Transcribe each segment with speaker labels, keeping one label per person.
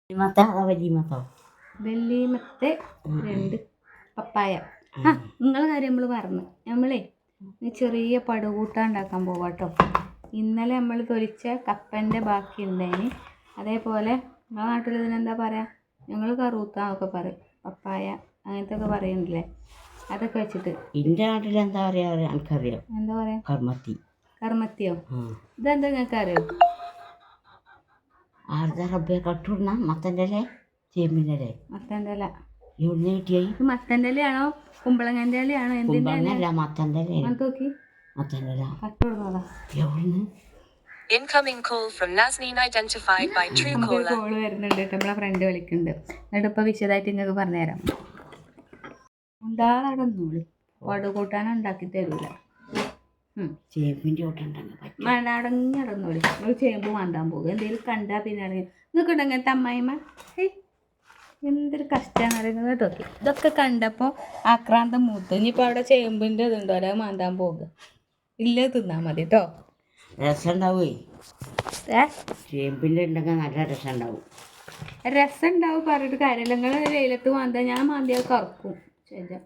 Speaker 1: വെള്ളിമത്തെ 2 പപ്പായ. നിങ്ങളെ കാര്യം നമ്മൾ പറഞ്ഞു. നമ്മളെ ചെറിയ പടുകൂട്ടാൻ ഉണ്ടാക്കാൻ പോവാട്ടോ. ഇന്നലെ നമ്മൾ തൊലിച്ച കപ്പൻ്റെ ബാക്കി ഉണ്ടായിന്. അതേപോലെ നിങ്ങളെ നാട്ടിൽ ഇതിനെന്താ പറയുക? ഞങ്ങൾ കറൂത്ത എന്നൊക്കെ പറയും. പപ്പായ അങ്ങനത്തെ ഒക്കെ പറയുന്നില്ലേ? അതൊക്കെ വെച്ചിട്ട്
Speaker 2: എൻ്റെ നാട്ടിൽ എന്താ പറയാ എനിക്കറിയാം.
Speaker 1: എന്താ പറയാ? കർമ്മത്തിയോ? ഇതെന്താ നിങ്ങൾക്ക് അറിയോ?
Speaker 2: കട്ടുന്ന മത്തൻ്റെ ചേമ്പിൻ്റെ
Speaker 1: മത്തൻ്റെ ഇല.
Speaker 2: എവിടുന്ന് കിട്ടിയായി?
Speaker 1: മത്തൻ്റെ ഇലയാണോ കുമ്പളങ്ങൻ്റെ ഇലയാണോ? എന്തിൻ്റെ?
Speaker 2: മത്തൻ്റെ ഇല.
Speaker 1: നോക്കി
Speaker 2: മത്തൻ്റെ ഇല
Speaker 1: കട്ടുകൊടുക്കുന്നതാ.
Speaker 2: എവിടുന്ന്?
Speaker 3: Incoming call from Nazneen identified by Truecaller.
Speaker 1: Call വരുന്നുണ്ട്. നമ്മളെ ഫ്രണ്ട് വിളിക്കുന്നുണ്ട്. എന്നിട്ട് ഇപ്പോൾ വിശദമായിട്ട് നിങ്ങൾക്ക് പറഞ്ഞുതരാം. ഉണ്ടാടന്നോളി പടുകൂട്ടാൻ ഉണ്ടാക്കി തരൂല.
Speaker 2: ചേമ്പിൻ്റെ
Speaker 1: മണ്ണടങ്ങി ഇടന്നോളി. നിങ്ങൾ ചേമ്പ് മാന്താൻ പോകും. എന്തെങ്കിലും കണ്ടാൽ പിന്നെ ഇറങ്ങി നിങ്ങൾക്ക് ഇങ്ങനത്തെ അമ്മായിമ്മ എന്തൊരു കഷ്ടമാണ് അറിയുന്നത് കേട്ടോ. ഇതൊക്കെ കണ്ടപ്പോൾ ആക്രാന്തം മൂത്ത്. ഇനിയിപ്പോൾ അവിടെ ചേമ്പിൻ്റെ ഇതുണ്ടോ അല്ല മാന്താൻ പോകുക. ഇല്ല തിന്നാൽ മതി കേട്ടോ.
Speaker 2: രസം ഉണ്ടാവേ. ചേമ്പിൻ്റെ ഉണ്ടെങ്കിൽ നല്ല രസം ഉണ്ടാവും.
Speaker 1: രസം ഉണ്ടാവും പറഞ്ഞിട്ട് കാര്യമില്ല. നിങ്ങൾ വെയിലത്ത് മാന്താ ഞാൻ മാന്തിയാൽ കറക്കും. ശരി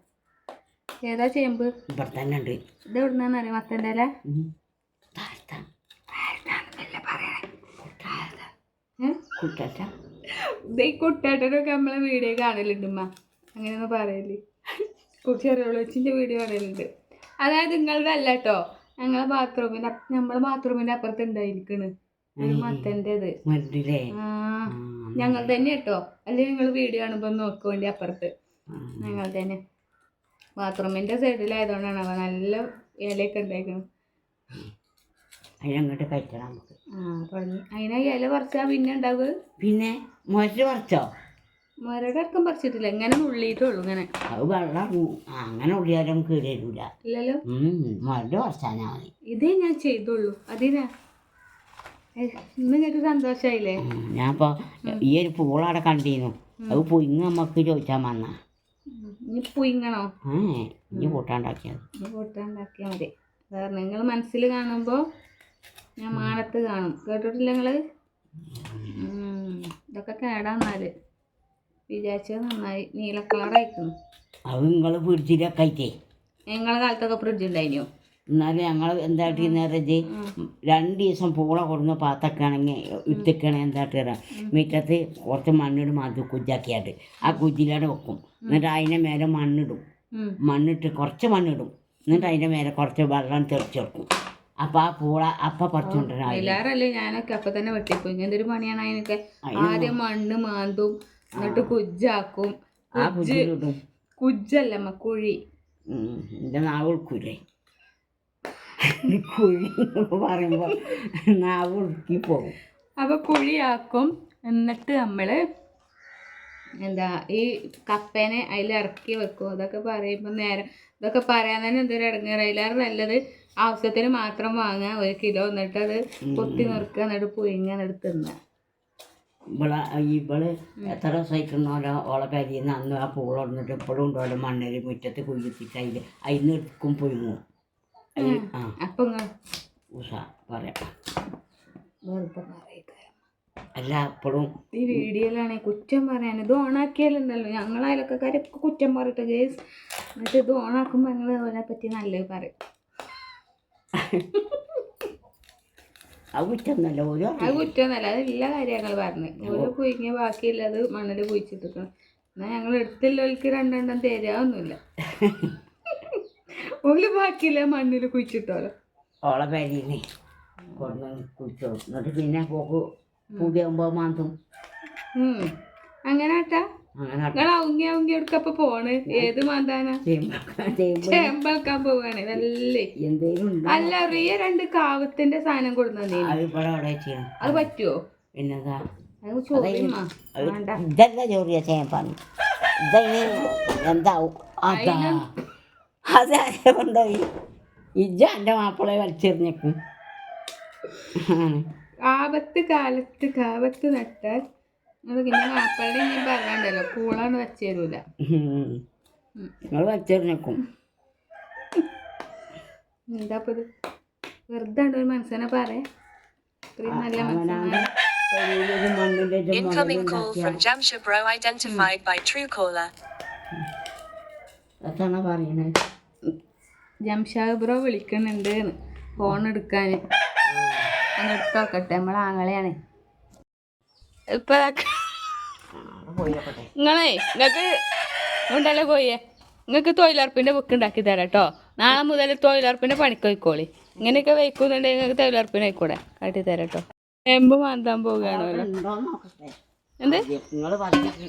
Speaker 1: ഏതാ ചേമ്പ്?
Speaker 2: ഇവിടെ തന്നെ ഉണ്ട്.
Speaker 1: ഇത് എവിടുന്നാന്ന് അറിയാം? മത്തൻ്റെ ഇല. ഈ കുട്ടേട്ടനൊക്കെ നമ്മളെ വീഡിയോ കാണലുണ്ട് ഉമ്മ. അങ്ങനെയൊന്നും പറയല്. ചെറിയോളച്ചിൻ്റെ വീഡിയോ കാണലുണ്ട്. അതായത് നിങ്ങളുടെ അല്ല കേട്ടോ. നമ്മളെ ബാത്റൂമിൻ്റെ അപ്പുറത്ത് ഉണ്ടായിരിക്കണ് ഒരു മത്തൻ്റെ ഇത്. ഞങ്ങൾ തന്നെ കേട്ടോ. അല്ലെങ്കിൽ നിങ്ങൾ വീഡിയോ കാണുമ്പോൾ നോക്ക് വേണ്ടി അപ്പുറത്ത് ഞങ്ങൾ തന്നെ ബാത്റൂമിൻ്റെ സൈഡിലായതുകൊണ്ടാണ് അവ നല്ല ഇലയൊക്കെ ഉണ്ടായിരിക്കണം.
Speaker 2: അതിനങ്ങോട്ട് കഴിക്കണം നമുക്ക്.
Speaker 1: തുടങ്ങി അതിനെ ഇല പറിച്ചാൽ പിന്നെ ഉണ്ടാവുക.
Speaker 2: പിന്നെ മുരട് പറിച്ചോ?
Speaker 1: മുരട് ഇറക്കം പറിച്ചിട്ടില്ല. ഇങ്ങനെ ഉള്ളിയിട്ടുള്ളൂ. ഇങ്ങനെ
Speaker 2: അത് വെള്ളം അങ്ങനെ ഉള്ളിയാലും കീറിയില്ല.
Speaker 1: ഇല്ലല്ലോ.
Speaker 2: മുരട് പറിച്ചാൽ മതി.
Speaker 1: ഇതേ ഞാൻ ചെയ്തുള്ളൂ. അതിനാ നിങ്ങൾക്ക് സന്തോഷമായില്ലേ?
Speaker 2: ഞാനിപ്പോൾ ഈ ഒരു പൂളവിടെ കണ്ടിരുന്നു. അത് പൊയിങ്ങ് നമുക്ക് ചോദിച്ചാൽ വന്ന
Speaker 1: ഇനി പുയിങ്ങണോ?
Speaker 2: ഇനി കൂട്ടാണ്ടാക്കിയത്.
Speaker 1: മതി. കാരണം നിങ്ങൾ മനസ്സിൽ കാണുമ്പോൾ ഞാൻ മാനത്ത് കാണും. കേട്ടിട്ടില്ല നിങ്ങൾ? ഇതൊക്കെ കേടാന്നാല് വിചാരിച്ചത് നന്നായി. നീല കളറായിരിക്കുന്നു.
Speaker 2: അത് നിങ്ങൾ ഫ്രിഡ്ജിലൊക്കെ ആയിട്ടേ.
Speaker 1: നിങ്ങളെ കാലത്തൊക്കെ ഫ്രിഡ്ജ് ഉണ്ടായിനോ?
Speaker 2: എന്നാലും ഞങ്ങൾ എന്തായിട്ട് നേരം 2 ദിവസം പൂള കൊടുന്ന് പാത്തക്കാണെങ്കിൽ ഇട്ടിക്കണെങ്കിൽ എന്തായിട്ട് തരാം. മുറ്റത്ത് കുറച്ച് മണ്ണിടും. അത് കുജ്ജാക്കിയായിട്ട് ആ കുജ്ജിലൂടെ വെക്കും. എന്നിട്ട് അതിൻ്റെ മേലെ മണ്ണിട്ട് കുറച്ച് മണ്ണിടും. എന്നിട്ട് അതിൻ്റെ മേലെ കുറച്ച് വെള്ളം തെറിച്ചെടുക്കും. അപ്പം ആ പൂള അപ്പം പറിച്ചുകൊണ്ടിരാ.
Speaker 1: എല്ലാവരല്ലേ ഞാനൊക്കെ അപ്പം തന്നെ വെട്ടിപ്പോയി. ഇങ്ങനത്തെ ഒരു പണിയാണ് അതിനൊക്കെ. ആദ്യം മണ്ണ് മാന്തും, എന്നിട്ട് കുജ്ജാക്കും.
Speaker 2: ആ കുജ്ജിലിടും.
Speaker 1: കുജ്ജല്ല കുഴി.
Speaker 2: എൻ്റെ നാവ് ഉൾക്കൂലേ? കുഴി പറയുമ്പോൾ നാവ് ഉളുക്കി പോകും.
Speaker 1: അപ്പോൾ കുഴിയാക്കും. എന്നിട്ട് നമ്മൾ എന്താ ഈ കപ്പേനെ അതിൽ ഇറക്കി വെക്കും. അതൊക്കെ പറയുമ്പോൾ നേരം ഇതൊക്കെ പറയാൻ തന്നെ എന്തൊരു ഇടങ്ങേറ്. അതിലേറെ നല്ലത് ആവശ്യത്തിന് മാത്രം വാങ്ങുക. 1 കിലോ. എന്നിട്ട് അത് കൊത്തി നുറുക്കുക. എന്നിട്ട് പുഴുങ്ങുക. എന്നിട്ട് തിന്നുക.
Speaker 2: ഇവള് എത്ര ദിവസമായിട്ടുണ്ടോ ഓളെ കരിയുന്ന അന്ന് ആ പൂള ഇടുന്നിട്ട് ഇപ്പോഴും ഉണ്ടോ മണ്ണിൽ മുറ്റത്ത് കുഴിച്ചിട്ട് അതിന് എടുക്കും പുഴുങ്ങും.
Speaker 1: അപ്പം
Speaker 2: പറയാം അല്ല എപ്പോഴും
Speaker 1: ഈ വീഡിയോയിലാണെ കുറ്റം പറയാൻ. ഇത് ഓണാക്കിയാലുണ്ടല്ലോ ഞങ്ങൾ അയലക്കാരൊക്കെ കുറ്റം പറയട്ടെ ഗേസ്. എന്നിട്ട് ഇത് ഓണാക്കുമ്പോൾ ഞങ്ങൾ അതിനെ പറ്റി നല്ലത് പറയും.
Speaker 2: അത് കുറ്റമൊന്നുമല്ല.
Speaker 1: അത് എല്ലാ കാര്യങ്ങൾ പറഞ്ഞ് ഓരോ പുഴുങ്ങിയ ബാക്കിയില്ല. അത് മണ്ണിൽ കുഴിച്ചിട്ടിരിക്കണം. എന്നാൽ ഞങ്ങൾ എടുത്തില്ലവർക്ക് 2 തരാമൊന്നുമില്ല. ഓല് ബാക്കിയില്ല മണ്ണിൽ കുഴിച്ചിട്ടോലോ.
Speaker 2: ഓളെ പേരീനെ കൊണ്ടു കുഴിച്ചോ. എന്നിട്ട് പിന്നെ പോക്ക് പുതിയാകുമ്പോൾ മാന്തും.
Speaker 1: അങ്ങനെ ആട്ടാ. നിങ്ങൾ ഔങ്ങി എടുക്കപ്പോ പോണ്? ഏത് മാന്താനാ? ചേമ്പക്കാൻ പോവാണ്. നല്ലേ അല്ല റിയ 2 കാവത്തിന്റെ സാധനം കൊടുത്തേ. അത് പറ്റുമോ?
Speaker 2: പിന്നെന്താ
Speaker 1: ഇതല്ല
Speaker 2: ചോറിയ ചേമ്പാണ്. എന്താവും അതെ കൊണ്ടുപോയി ഇജ്ജ എൻ്റെ മാപ്പിളെ വലിച്ചെറിഞ്ഞേക്കും.
Speaker 1: കാവത്ത് നട്ടാൽ പിന്നെ മാപ്പിളുടെ ഇനി പറയാണ്ടല്ലോ. പൂളാണ് വെച്ച് തരൂല.
Speaker 2: നിങ്ങൾ വലിച്ചെറിഞ്ഞേക്കും.
Speaker 1: എന്താ വെറുതെ ഒരു മനസ്സിനെ പറയാ. ഇത്രയും നല്ല മനസ്സിനെ
Speaker 2: തൊഴിലൊരു മണ്ണിൻ്റെ
Speaker 3: Incoming call from Jamshedbro identified by Truecaller.
Speaker 2: എത്താണ് പറയണേ?
Speaker 1: ജംഷാദ് ബ്രോ വിളിക്കുന്നുണ്ട് ഫോൺ എടുക്കാൻ. ഒന്ന് എടുത്ത് നോക്കട്ടെ, നമ്മളെ ആങ്ങളെയാണ് ഇപ്പൊ. നിങ്ങൾക്ക് ഉണ്ടല്ലോ കോയെ, നിങ്ങൾക്ക് തൊഴിലുറപ്പിന്റെ ബുക്ക് ഉണ്ടാക്കി തരാം കേട്ടോ. നാളെ മുതൽ തൊഴിലുറപ്പിന്റെ പണിക്ക് പോയിക്കോളി. ഇങ്ങനെയൊക്കെ വയ്ക്കുന്നുണ്ടെങ്കിൽ നിങ്ങൾക്ക് തൊഴിലുറപ്പിന് ആയിക്കോട്ടെ, കാട്ടി തരാം കേട്ടോ. എമ്പ് മാന്താൻ പോവുകയാണല്ലോ. എന്ത്
Speaker 2: നിങ്ങൾ കളഞ്ഞൊക്കെ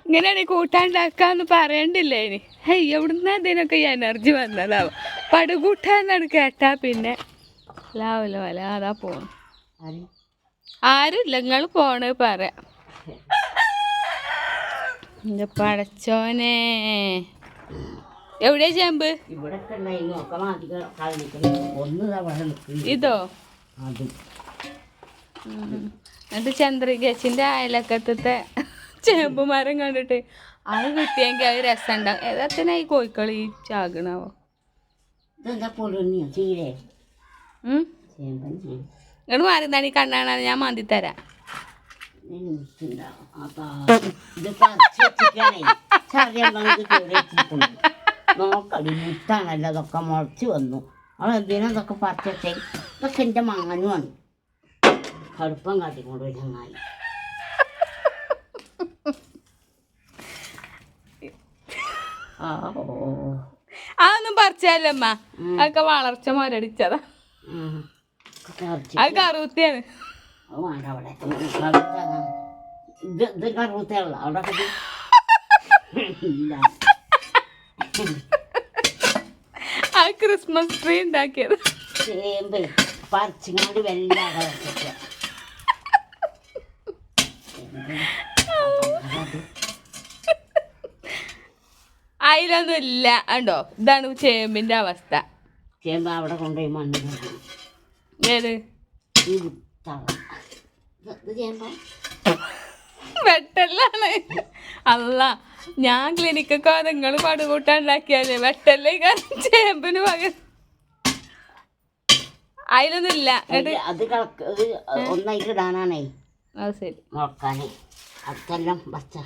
Speaker 1: ഇങ്ങനെയാണ് കൂട്ടാണ്ടാക്കാന്ന് പറയണ്ടില്ലേ ഇനി? ഹേയ് എവിടുന്ന ഇതിനൊക്കെ എനർജി വന്നതാവും. പടുകൂട്ടാന്നാണ് കേട്ടാ പിന്നെ ലാവല്ലോ അല്ല അതാ പോണു. ആരുമില്ല, നിങ്ങൾ പോണ് പറയാം. എന്റെ പടച്ചോനെ, എവിടെയാ ചേമ്പ്? ഇതോ? എന്നിട്ട് ചന്ദ്രികേച്ചിന്റെ അയലക്കത്തെ ചേമ്പ് മരം കണ്ടിട്ട് അത് കിട്ടിയെങ്കിൽ അത് രസം ഉണ്ടാവും. ഏതാ ഈ കോഴിക്കൾ ഈ ചാകണാവോ? ഇങ്ങോട്ട് മാറിന്താണ് ഈ കണ്ണാണ്, ഞാൻ മാന്തി തരാം.
Speaker 2: നോക്കടി മുത്താണല്ലോ അതൊക്കെ മുളച്ച് വന്നു. അവളെന്തിനതൊക്കെ പറിച്ചേ? ഇതൊക്കെ എൻ്റെ മങ്ങനുമാണ്. കടുപ്പം കാട്ടിക്കൊണ്ട് പോയി ചങ്ങായി.
Speaker 1: അതൊന്നും പറിച്ചല്ലമ്മ, അതൊക്കെ വളർച്ച മരടിച്ചതാ. അത് കറുത്തിയാണ്.
Speaker 2: ഇത് കറുത്തല്ല അവിടെ
Speaker 1: ആ ക്രിസ്മസ് ട്രീ ഉണ്ടാക്കിയത്.
Speaker 2: ചേമ്പ് പറിച്ചുകൊണ്ട് വല്ലാതെ
Speaker 1: അതിലൊന്നും ഇല്ല ഉണ്ടോ? ഇതാണ് ചേമ്പിന്റെ അവസ്ഥ.
Speaker 2: ചേമ്പ് അവിടെ കൊണ്ടുപോയി മണ്ണിൽ
Speaker 1: ഏത്
Speaker 2: ചേമ്പ
Speaker 1: വെട്ടല്ലാണ്. അല്ല, ഞാൻ ക്ലിനിക്കൊക്കെ നിങ്ങൾ പടുകൂട്ടാണ്ടാക്കിയാലേ വെട്ടല്ലേ ചേമ്പിന് പകരം അതിലൊന്നും ഇല്ല.
Speaker 2: അത് ഒന്നായിട്ട് ഇടാനാണേ.
Speaker 1: അത് ശരി,
Speaker 2: നോക്കാനേ അടുത്തെല്ലാം വച്ച.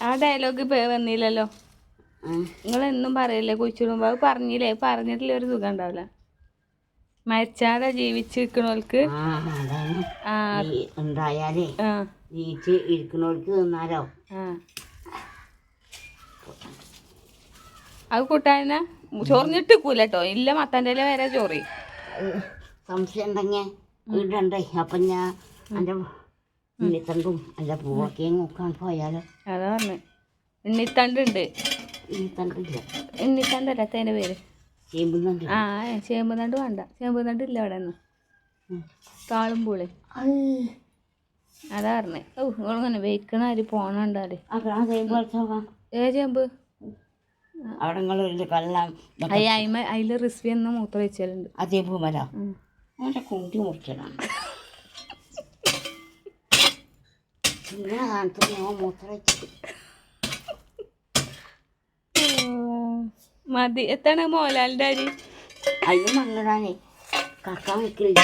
Speaker 1: ആ ഡയലോഗ് വന്നില്ലല്ലോ. നിങ്ങൾ എന്നും പറയല്ലേ കുഴിച്ചിടുമ്പോ? അത് പറഞ്ഞില്ലേ? പറഞ്ഞിട്ടില്ല ഒരു സുഖം ഉണ്ടാവില്ല. മരിച്ചാതെ ജീവിച്ചിരിക്കണോൾക്ക്
Speaker 2: ഉണ്ടായാലേ ജീവിച്ച് ഇരിക്കണോൾക്ക് തിന്നാലോ.
Speaker 1: അത് കൂട്ടാന ചൊറിഞ്ഞിട്ടിക്കൂല കേട്ടോ. ഇല്ല മത്തൻ്റെ ഇല വരെ ചോറി.
Speaker 2: സംശയം ഉണ്ടെങ്കിൽ ഇടണ്ടേ? അപ്പം ഞാൻ എൻ്റെ ഉണ്ണിത്തണ്ടും എൻ്റെ പൂവൊക്കെയും നോക്കാൻ പോയാലോ?
Speaker 1: അതാ പറഞ്ഞു. ഉണ്ണിത്തണ്ടുണ്ട്.
Speaker 2: ഉണ്ണിത്തണ്ടില്ല.
Speaker 1: ഉണ്ണിത്തണ്ടല്ല അതിൻ്റെ പേര്
Speaker 2: ചേമ്പുന്നണ്ട്.
Speaker 1: ആ ചേമ്പുന്നണ്ട് വേണ്ട. ചേമ്പുന്നണ്ട് ഇല്ല അവിടെ നിന്ന് താളുംപൂളി. അതാ പറഞ്ഞേ. ഓ നിങ്ങളിങ്ങനെ വെയ്ക്കണ അരി പോണണ്ടാല്. ഏ ചേമ്പ് അതിൽ റിസ്വി എന്ന് മൂത്ര വെച്ചാലുണ്ട്.
Speaker 2: ആ ചേമ്പ് മര അവൻ്റെ കൂട്ടി മുറിച്ചതാണ്. ഇങ്ങനെ കാലത്ത് ഞാൻ മൂത്ര വെച്ചത്
Speaker 1: മതി. എത്താണ് മോലാലിൻ്റെ അരി?
Speaker 2: അതിന് മണ്ണിടാനേ കക്കാൻ വെക്കില്ല.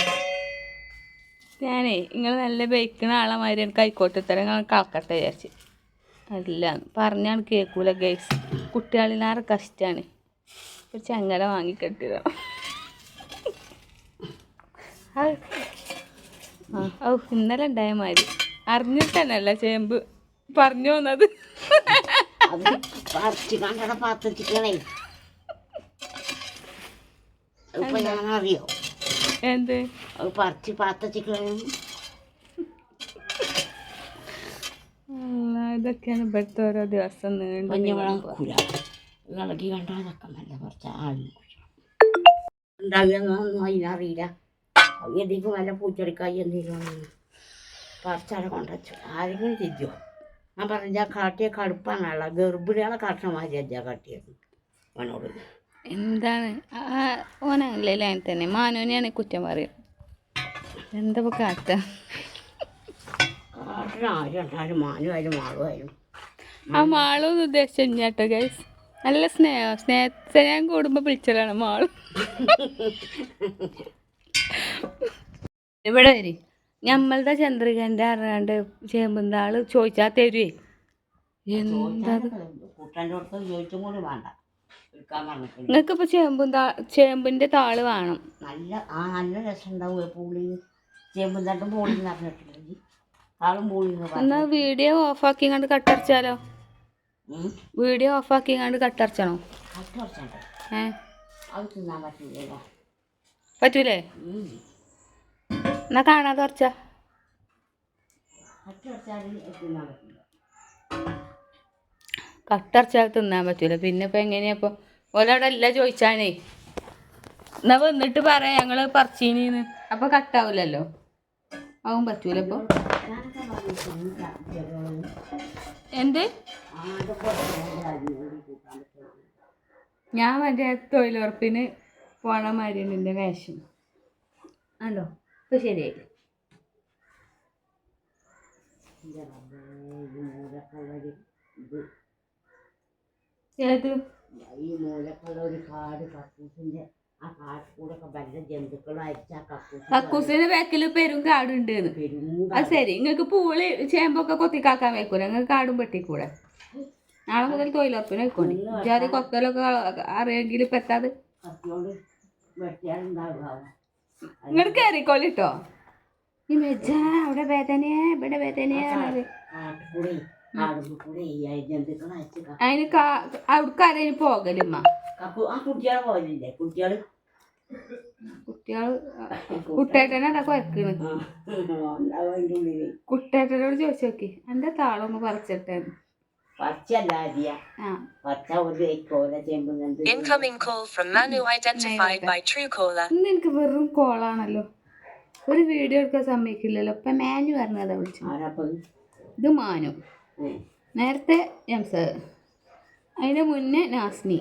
Speaker 1: ഞാനേ നിങ്ങൾ നല്ല ബേക്കണ ആളെ മാതിരി എനിക്ക് ആയിക്കോട്ടെ നിങ്ങൾ കളക്കട്ടെ വിചാരിച്ച്. അല്ല പറഞ്ഞാണ് കേൾക്കൂല ഗൈസ്. കുട്ടികളിലാറെ കഷ്ടമാണ്. ഒരു ചങ്ങല വാങ്ങിക്കെട്ടിയതാണ്. ഓ ഇന്നലെ ഉണ്ടായ മാതിരി അറിഞ്ഞിട്ട് തന്നെയല്ല ചേമ്പ് പറഞ്ഞു വന്നത്.
Speaker 2: അത് പറിച്ച് കണ്ടട പാത്രച്ചിക്കണേ. ഇപ്പൊ ഞാനറിയോ
Speaker 1: എന്ത്?
Speaker 2: അത് പറിച്ച് പാത്രച്ചിക്കണേ.
Speaker 1: ഇതൊക്കെയാണ് ഇവിടുത്തെ ഓരോ ദിവസം നീണ്ടു.
Speaker 2: ഇളകി കണ്ടാലൊക്കെ നല്ല കുറച്ച് ഉണ്ടാവുകയെന്നൊന്നും അതിനറിയില്ല. എന്തെങ്കിലും വല്ല പൂച്ചെടിക്കായി എന്തെങ്കിലും പറിച്ചാലെ കൊണ്ടുവച്ചു. ആരെങ്കിലും തിരിച്ചോ? ഞാൻ പറഞ്ഞാൽ കാട്ടിയ കടുപ്പാണല്ല. ഗർഭിണികളെ കാട്ടണ മാതിരി അജ്ജാ കാട്ടിയത് അവനോട്.
Speaker 1: എന്താണ് ഓനല്ലേ അങ്ങനെ തന്നെ. മാനോനെയാണ് കുറ്റം പറയും. എന്താ കാട്ട?
Speaker 2: കാട്ടിന് ആരും ഉണ്ടായാലും മാനുമായാലും മാളുമായാലും.
Speaker 1: ആ മാളൊന്നും ഉദ്ദേശിച്ചു കേട്ടോ ഗൈസ്. നല്ല സ്നേഹത്തിനെ കൂടുമ്പോൾ വിളിച്ചതാണ് മാളും. ഇവിടെ വരി ഞമ്മളുടെ ചന്ദ്രികൻ്റെ അറിയാണ്ട് ചേമ്പുന്താള് ചോദിച്ചാൽ തരുവേ. എന്താ
Speaker 2: കുട്ടൻ്റെ അടുത്ത് ചോദിച്ചും കൂടി വേണ്ട, എടുക്കാൻ പറഞ്ഞിട്ടുണ്ട്.
Speaker 1: നിങ്ങൾക്കിപ്പോൾ ചേമ്പിൻ്റെ താള് വേണം.
Speaker 2: നല്ല രസം ഉണ്ടാവും. പൂളി ചേമ്പും തണ്ടും പൂളി എന്ന് പറഞ്ഞിട്ടില്ല, താളും പൂളി
Speaker 1: എന്നാ വീഡിയോ ഓഫാക്കി കണ്ട് കട്ടറച്ചാലോ? വീഡിയോ ഓഫാക്കി കണ്ട് കട്ടറച്ചണോ?
Speaker 2: അത് തിന്നാൻ പറ്റില്ലല്ലോ.
Speaker 1: പറ്റൂലേ? എന്നാ കാണാതെ ഉറച്ച കട്ടറച്ചാൽ തിന്നാൻ പറ്റൂല. പിന്നെ ഇപ്പം എങ്ങനെയാ ഇപ്പോൾ ഓലവിടെ എല്ലാം ചോദിച്ചാനേ. എന്നാ വന്നിട്ട് പറയാം ഞങ്ങൾ പറിച്ചീനിന്ന്. അപ്പം കട്ടാവില്ലല്ലോ, അതും പറ്റൂല. ഇപ്പോൾ എന്ത് ഞാൻ മറ്റേ തൊഴിലുറപ്പിന് പോണ മാതിരി നിന്റെ വേഷം അല്ലോ. ഇപ്പം ശരിയായി. ഏത്
Speaker 2: ഈ മൂലക്കുള്ള ഒരു കാട് കക്കൂസിന്റെ, ആ കാട്ടിൽ കൂടെ വല്ല ജന്തുക്കളും അയച്ച
Speaker 1: കക്കൂസിന്റെ ബാക്കിൽ പെരും കാടുണ്ട്. അത് ശരി, നിങ്ങൾക്ക് പൂളി ചേമ്പൊക്കെ കൊത്തിക്കാക്കാൻ വെക്കൂല, നിങ്ങൾക്ക് കാടും വെട്ടിക്കൂടെ? നാളെ മുതൽ തൊഴിലുറപ്പിന് വെക്കോണ്ടി. ജാതി കൊക്കലൊക്കെ അറിയെങ്കിൽ ഇപ്പം എത്താത് ഇങ്ങോട്ട് കയറിക്കോളിട്ടോ. ഈ മെജ അവിടെ വേദനയാ ഇവിടെ വേദനയാ. അതിന് അവിടേക്ക് ആരെയും പോകലുമ്മ. കുട്ടേട്ടനെ അതാ കുഴക്കണ്. കുട്ടേട്ടനോട് ചോദിച്ചു നോക്കി എന്റെ താളൊന്ന് പറിച്ചിട്ടേ.
Speaker 3: Incoming call from Manu identified by Truecaller.
Speaker 1: ഇന്ന് എനിക്ക് വെറും കോളാണല്ലോ, ഒരു വീഡിയോ എടുക്കാൻ സമ്മതിക്കില്ലല്ലോ. ഇപ്പൊ മാനു പറഞ്ഞതാ വിളിച്ചു. ഇത് മാനു, നേരത്തെ എംസ്, അതിന്റെ മുന്നേ നാസ്നി.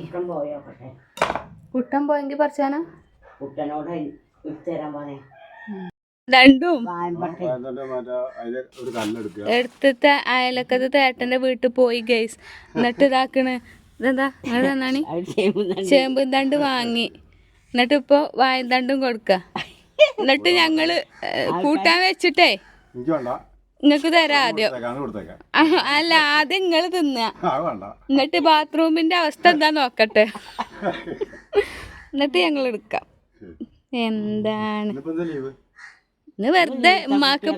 Speaker 1: കുട്ടൻ പോയെങ്കിൽ പറിച്ചാനാ രണ്ടും എടുത്തിട്ട് അയലക്കത്ത് തേട്ടന്റെ വീട്ടിൽ പോയി ഗൈസ്. എന്നിട്ട് ഇതാക്കണ് ഇതെന്താ നിങ്ങൾ തന്നാണ് ചേമ്പും തണ്ട് വാങ്ങി. എന്നിട്ട് ഇപ്പൊ വായന്തണ്ടും കൊടുക്ക. എന്നിട്ട് ഞങ്ങള് കൂട്ടാൻ വെച്ചിട്ടേ നിങ്ങക്ക് തരാം ആദ്യം. അല്ല ആദ്യം നിങ്ങള് തിന്ന, എന്നിട്ട് ബാത്റൂമിന്റെ അവസ്ഥ എന്താ നോക്കട്ടെ, എന്നിട്ട് ഞങ്ങൾ എടുക്കാം. എന്താണ് ഇന്ന് വെറുതെ ഉമ്മാക്ക്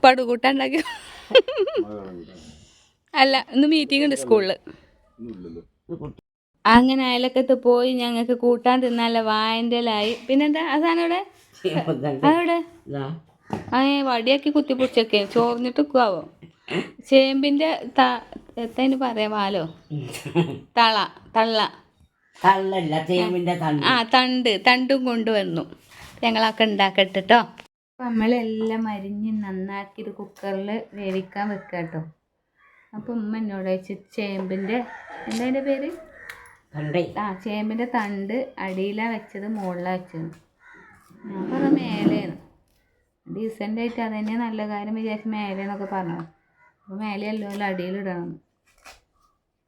Speaker 1: പടുകൂട്ടുണ്ടാക്കി. അല്ല ഇന്ന് മീറ്റിംഗ് ഉണ്ട് സ്കൂളില്. അങ്ങനെ അയലക്കത്ത് പോയി ഞങ്ങൾക്ക് കൂട്ടാൻ തിന്നാല വായൻ്റെലായി. പിന്നെന്താ അതാണ് ഇവിടെ അതവിടെ വടിയാക്കി കുത്തിപ്പൊടിച്ചൊക്കെ ചോർന്നിട്ടൊക്കെയാവോ. ചേമ്പിന്റെ എത്തതിന് പറയാ വാലോ തള്ള തണ്ടും കൊണ്ടുവന്നു. ഞങ്ങളൊക്കെ ഉണ്ടാക്കട്ടെ കേട്ടോ. അപ്പം നമ്മളെല്ലാം അരിഞ്ഞ് നന്നാക്കി ഇത് കുക്കറിൽ വേവിക്കാൻ വെക്കുക കേട്ടോ. അപ്പം ഉമ്മ എന്നോട് വെച്ച് ചേമ്പിൻ്റെ എന്താ അതിൻ്റെ പേര് ചേമ്പിൻ്റെ തണ്ട് അടിയിലാണ് വെച്ചത് മുകളിലാണ് വെച്ചത്. ഞാൻ പറഞ്ഞ മേലെയാണ് ഡീസൻ്റായിട്ട് അത് തന്നെ നല്ല കാര്യം വിചാരിച്ച് മേലെന്നൊക്കെ പറഞ്ഞു. അപ്പോൾ മേലെയല്ലോ അടിയിലിടണം.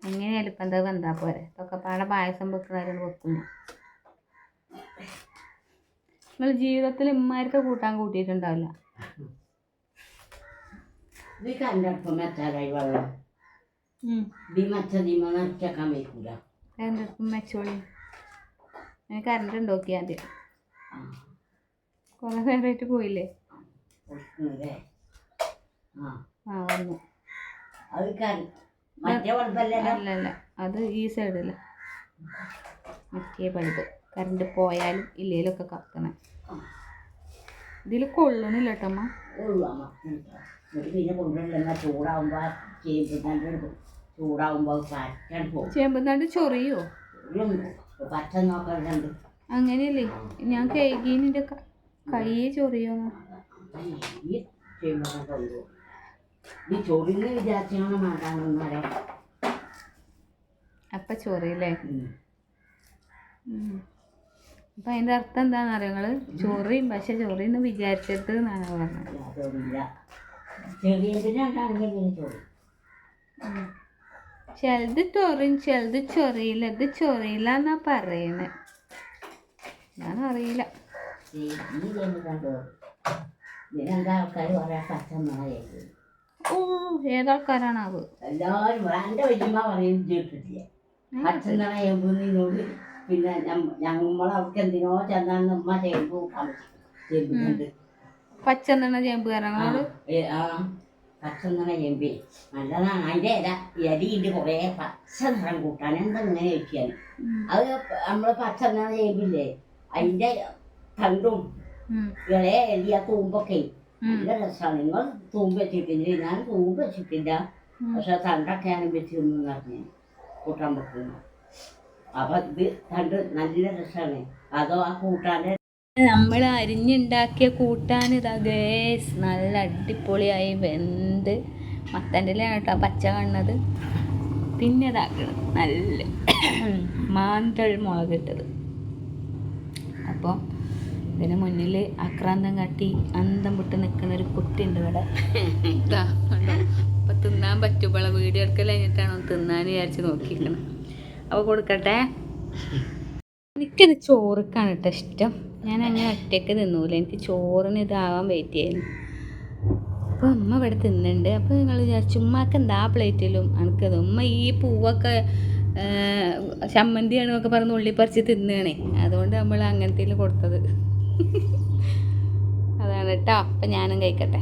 Speaker 1: എങ്ങനെയാലും ഇപ്പം എന്താ വന്നാൽ പോരെ. ഇതൊക്കെ പാടെ പായസം വെക്കുന്നവരോട് വെക്കുന്നു. നിങ്ങൾ ജീവിതത്തിൽ ഇമ്മാർക്ക് കൂട്ടാൻ കൂട്ടിയിട്ടുണ്ടാവില്ല. മെച്ചോളി കറണ്ട് ഉണ്ടോക്കി ആദ്യം. കുറെ നേരമായിട്ട് പോയില്ലേ? വന്നു. അല്ലല്ല അത് ഈ സൈഡല്ല, മറ്റേ ബൾബ്. കറണ്ട് പോയാലും ഇല്ലേലും ഒക്കെ കത്തണം. ഇതിൽ കൊള്ളണില്ല കേട്ടമ്മ. ചേമ്പുന്നാണ്ട് ചൊറിയോ? അങ്ങനെയല്ലേ ഞാൻ കേകീനിന്റെ കൈ ചൊറിയോ? അപ്പൊ ചൊറിയില്ലേ? അപ്പം അതിൻ്റെ അർത്ഥം എന്താണെന്നറിയോ നിങ്ങൾ? ചൊറിയും പക്ഷെ ചൊറിയെന്ന് വിചാരിച്ചത് എന്നാണ് പറഞ്ഞത്. ചിലത് ചൊറിയും ചിലത് ചൊറിയില്ല. ഇത് ചൊറിയില്ല എന്നാ പറയുന്നത്. ഞാനറിയില്ല.
Speaker 2: ഈ ചേമ്പ് കണ്ടോ, ഇതിനെന്താ ആൾക്കാർ പറയാ പച്ചമുള ചേമ്പ്.
Speaker 1: ഓ, ഏതാൾക്കാരാണാവ്?
Speaker 2: എല്ലാവരും എൻ്റെ വല്യമ്മ പറയും കേട്ടിട്ടില്ല പച്ചന്തണ ചേമ്പ് നിന്നോട്. പിന്നെ ഞമ്മളവർക്ക് എന്തിനോ ചെന്നാന്ന് ഉമ്മ ചേമ്പ് കൂട്ടാൻ ചേമ്പ് കണ്ട്
Speaker 1: പച്ചെണ്ണ ചേമ്പുകാരാണോ?
Speaker 2: ആ പച്ചന്തണ ചേമ്പ് നല്ലതാണ്. അതിൻ്റെ ഇലയുണ്ട് കുറേ പച്ച നിറം കൂട്ടാൻ. എന്താ ഇങ്ങനെ വെക്കാൻ അത് നമ്മൾ പച്ചന്തണ ചേമ്പില്ലേ അതിൻ്റെ തണ്ടും ഇളയ എലിയ തൂമ്പൊക്കെ നല്ല രസമാണ്. നിങ്ങൾ തൂമ്പ് വെച്ചിട്ടില്ല, ഞാൻ തൂമ്പ് വെച്ചിട്ടില്ല. പക്ഷെ തണ്ടൊക്കെയാണ് വെച്ചിരുന്നു പറഞ്ഞ് കൂട്ടാൻ പറ്റുന്നു. അപ്പൊ ഇത് തണ്ട് നല്ല രസമാണ്. അതോ ആ കൂട്ടാൻ്റെ
Speaker 1: നമ്മൾ അരിഞ്ഞുണ്ടാക്കിയ കൂട്ടാൻ ഇതാ ഗേസ് നല്ല അടിപൊളിയായി വെന്ത് മത്തൻ്റെ ഇലയാണ് കേട്ടോ പച്ച കാണുന്നത്. പിന്നെ ഇതാക്കണം നല്ല മാന്തൾ മുളക് ഇട്ടത്. അപ്പോൾ ഇതിന് മുന്നിൽ ആക്രാന്തം കാട്ടി അന്തം വിട്ട് നിൽക്കുന്ന ഒരു കുട്ടിയുണ്ട് ഇവിടെ. ഇതാ കണ്ടോ, അപ്പം തിന്നാൻ പറ്റുമ്പോൾ വീഡിയോ എടുക്കൽ കഴിഞ്ഞിട്ടാണോ തിന്നാൻ വിചാരിച്ച് നോക്കിക്കണം. അപ്പോൾ കൊടുക്കട്ടെ. എനിക്കിത് ചോറുക്കാണ് കേട്ടോ ഇഷ്ടം. ഞാൻ അങ്ങനെ ഒറ്റയ്ക്ക് തിന്നൂല, എനിക്ക് ചോറിന് ഇതാവാൻ വെയിറ്റ് ചെയ്യുന്നു. അപ്പോൾ ഉമ്മ ഇവിടെ തിന്നുന്നുണ്ട്. അപ്പോൾ നിങ്ങൾ വിചാരിച്ചു ഉമ്മക്ക് എന്താ പ്ലേറ്റിലും എനിക്കത് ഉമ്മ ഈ പൂവൊക്കെ ചമ്മന്തിയാണെന്നൊക്കെ പറഞ്ഞ് ഉള്ളിപ്പറിച്ച് തിന്നുകയാണേ. അതുകൊണ്ട് നമ്മൾ അങ്ങനത്തേൽ കൊടുത്തത് അതാണ് കേട്ടോ. അപ്പം ഞാനും കഴിക്കട്ടെ.